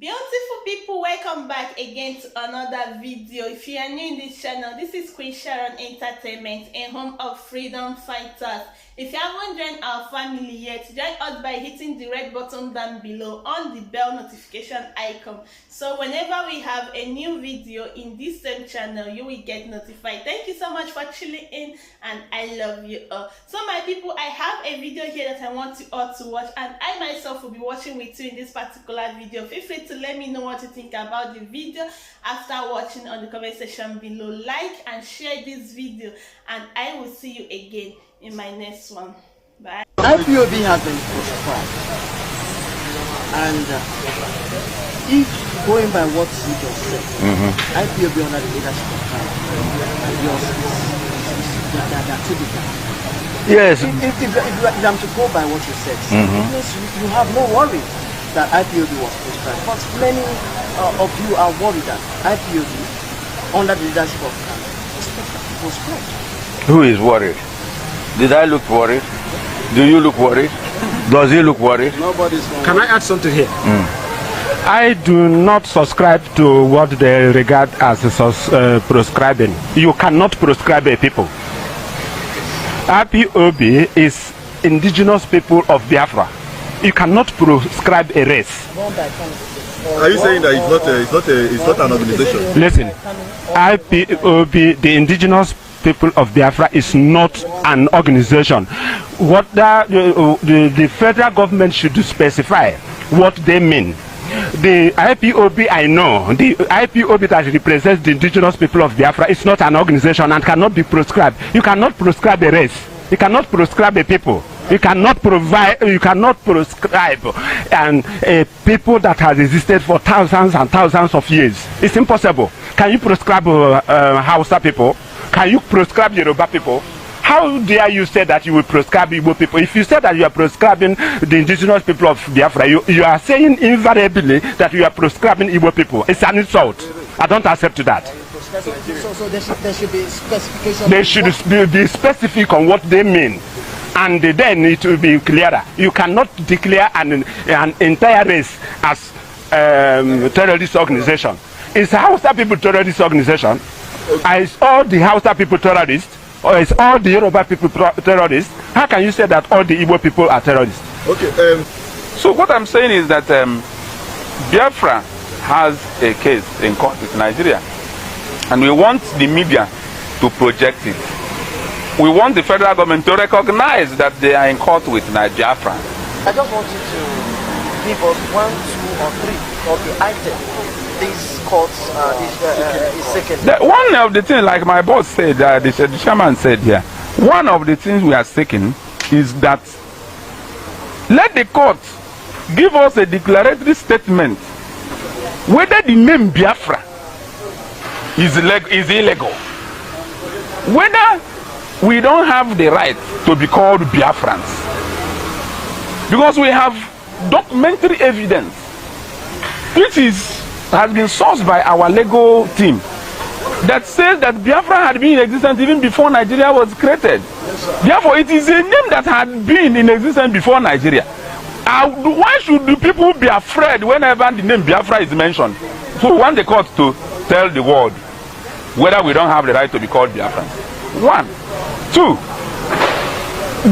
Beautiful people, welcome back again to another video. If you are new in this channel, this is Queen Sharon Entertainment, a home of freedom fighters. If you haven't joined our family yet, join us by hitting the red button down below on the bell notification icon. So whenever we have a new video in this same channel, you will get notified. Thank you so much for tuning in, and I love you all. So my people, I have a video here that I want you all to watch, and I myself will be watching with you in this particular video. Feel free to let me know what you think about the video after watching on the comment section below. Like and share this video, and I will see you again in my next one. Bye. Ipob has been proscribed, and if going by what you just said, Ipob under the leadership of yours is too big. Yes. If I'm to go by what you said, you have no worry that Ipob was proscribed. But many of you are worried that Ipob under the leadership of was proscribed. Who is worried? Did I look worried? Do you look worried? Does he look worried? Nobody's worried. Can I add something here? I do not subscribe to what they regard as proscribing. You cannot proscribe a people. Ipob is indigenous people of Biafra. You cannot proscribe a race. Are you saying that it's not an organization? Listen, Ipob, the indigenous people of Biafra, is not an organization. What the federal government should specify what they mean. The Ipob I know, the Ipob that represents the indigenous people of Biafra, is not an organization and cannot be proscribed. You cannot proscribe a race. You cannot proscribe a people. You cannot proscribe a people that has existed for thousands and thousands of years. It's impossible. Can you proscribe Hausa people? Can you proscribe Yoruba people? How dare you say that you will proscribe Igbo people? If you say that you are proscribing the indigenous people of Biafra, you are saying invariably that you are proscribing Igbo people. It's an insult. I don't accept that. So there should be specification. They should be specific on what they mean, and then it will be clearer. You cannot declare an entire race as terrorist organization. Is Hausa people terrorist organization? Is all the Hausa people terrorists? Or is all the Yoruba people terrorists? How can you say that all the Igbo people are terrorists? Okay. So what I'm saying is that Biafra has a case in court with Nigeria, and we want the media to project it. We want the federal government to recognize that they are in court with Biafra. I just want you to give us 1, 2, or 3 of the items these courts is seeking. One of the things, like my boss said, the chairman said here, one of the things we are seeking is that let the court give us a declaratory statement whether the name Biafra is illegal, whether we don't have the right to be called Biafrans, because we have documentary evidence which has been sourced by our legal team that says that Biafra had been in existence even before Nigeria was created. Therefore, it is a name that had been in existence before Nigeria. Why should the people be afraid whenever the name Biafra is mentioned? So we want the court to tell the world whether we don't have the right to be called Biafrans. 1. 2.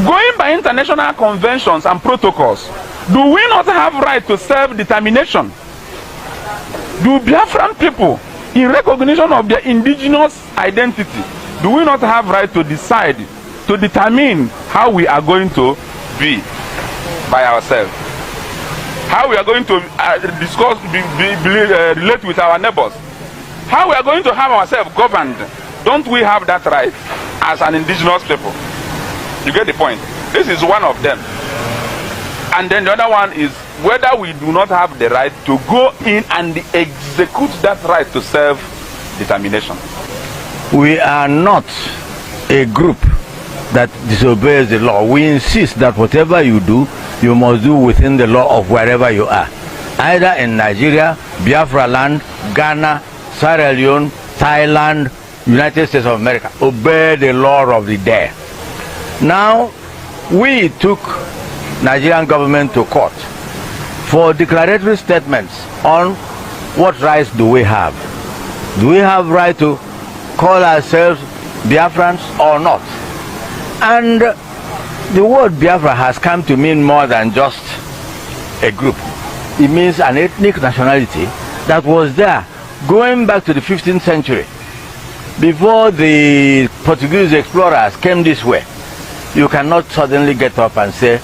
Going by international conventions and protocols, do we not have right to self-determination? Do Biafran people, in recognition of their indigenous identity, do we not have right to decide, to determine how we are going to be by ourselves? How we are going to relate with our neighbors? How we are going to have ourselves governed? Don't we have that right as an indigenous people? You get the point? This is one of them. And then the other one is whether we do not have the right to go in and execute that right to self-determination. We are not a group that disobeys the law. We insist that whatever you do, you must do within the law of wherever you are. Either in Nigeria, Biafra land, Ghana, Sierra Leone, Thailand, United States of America. Obey the law of the day. Now, we took Nigerian government to court for declaratory statements on what rights do we have. Do we have right to call ourselves Biafrans or not? And the word Biafra has come to mean more than just a group. It means an ethnic nationality that was there going back to the 15th century. Before the Portuguese explorers came this way, you cannot suddenly get up and say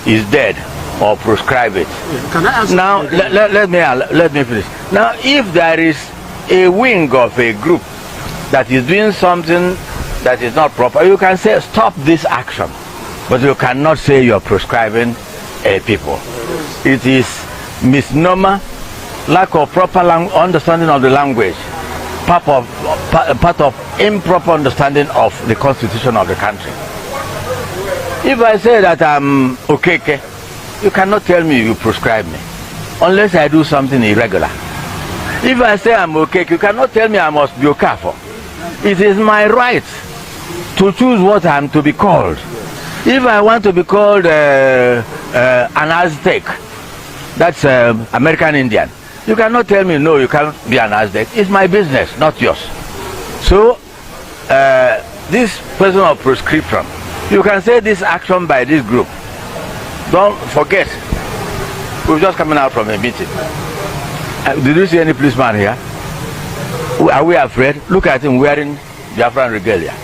is dead or prescribe it. Can I ask now let me finish. Now, if there is a wing of a group that is doing something that is not proper, you can say stop this action, but you cannot say you're prescribing a people. It is misnomer, lack of proper understanding of the language, part of improper understanding of the constitution of the country. If I say that I'm okay, you cannot tell me you prescribe me unless I do something irregular. If I say I'm okay, you cannot tell me I must be Okafo. It is my right to choose what I'm to be called. If I want to be called an Aztec, that's American Indian, you cannot tell me no, you can't be an Aztec. It's my business, not yours. So this person of prescription, you can say this action by this group. Don't forget, we're just coming out from a meeting. Did you see any policeman here? Are we afraid? Look at him wearing Biafran regalia.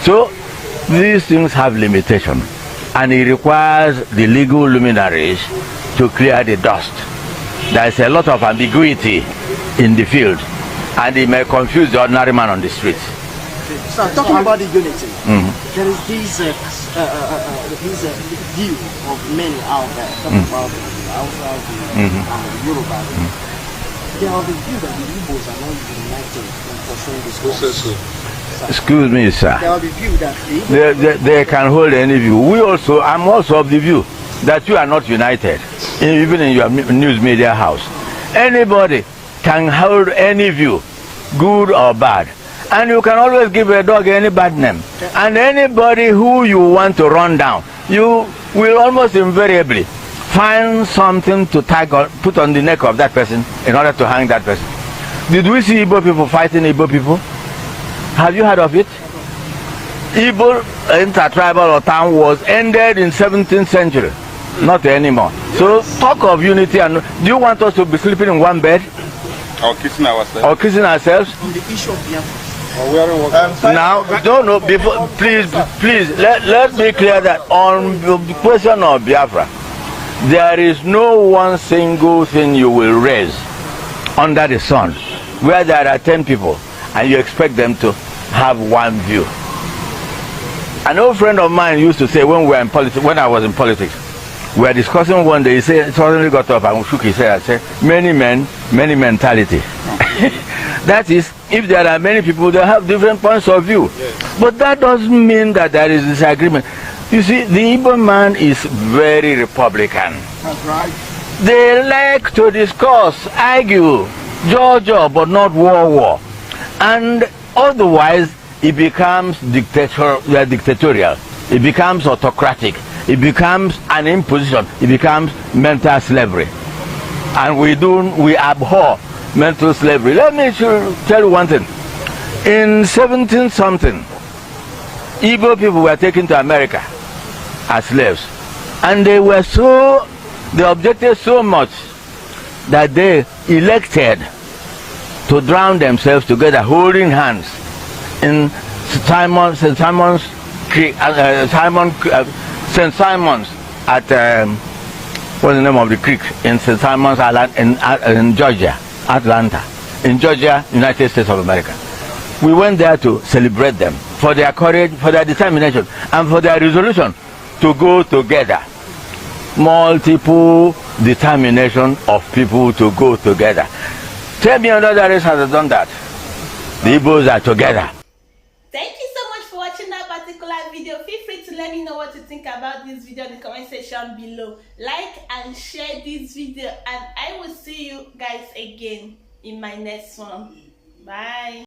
So these things have limitation, and it requires the legal luminaries to clear the dust. There is a lot of ambiguity in the field, and it may confuse the ordinary man on the street. So talking about the unity, there is this view of many out there, talking about the outside, the Yoruba. There are the view that the Igbos are not united in pursuing this cause. Excuse me, sir. There will be view that they can hold any view. I'm also of the view that you are not united, even in your news media house. Anybody can hold any view, good or bad. And you can always give a dog any bad name. And anybody who you want to run down, you will almost invariably find something to tag or put on the neck of that person in order to hang that person. Did we see Igbo people fighting Igbo people? Have you heard of it? Igbo intertribal or town wars ended in 17th century. Not anymore. So talk of unity, and do you want us to be sleeping in one bed? Or kissing ourselves? Or kissing ourselves? on the issue of Biafra. Now, don't know, before, please, let me clear that on the question of Biafra, there is no one single thing you will raise under the sun where there are 10 people and you expect them to have one view. An old friend of mine used to say when I was in politics, we were discussing one day, he suddenly got up and shook his head and said, many men, many mentality. That is, if there are many people, they have different points of view. Yes. But that doesn't mean that there is disagreement. You see, the Igbo man is very Republican. That's right. They like to discuss, argue, Georgia, but not war. And otherwise, it becomes dictatorial. It becomes autocratic. It becomes an imposition. It becomes mental slavery. And we abhor mental slavery. Let me tell you one thing. In 17-something, Igbo people were taken to America as slaves. And they objected so much that they elected to drown themselves together, holding hands in St. Simon's Creek, St. Simon's at what's the name of the creek in St. Simon's Island in Georgia, Atlanta, in Georgia, United States of America. We went there to celebrate them for their courage, for their determination, and for their resolution to go together. Multiple determination of people to go together. Tell me another race has done that. The Igbos are together. Thank you so much for watching that particular video. Feel free to let me know what you think about this video in the comment section below. Like and share this video, and I will see you guys again in my next one. Bye.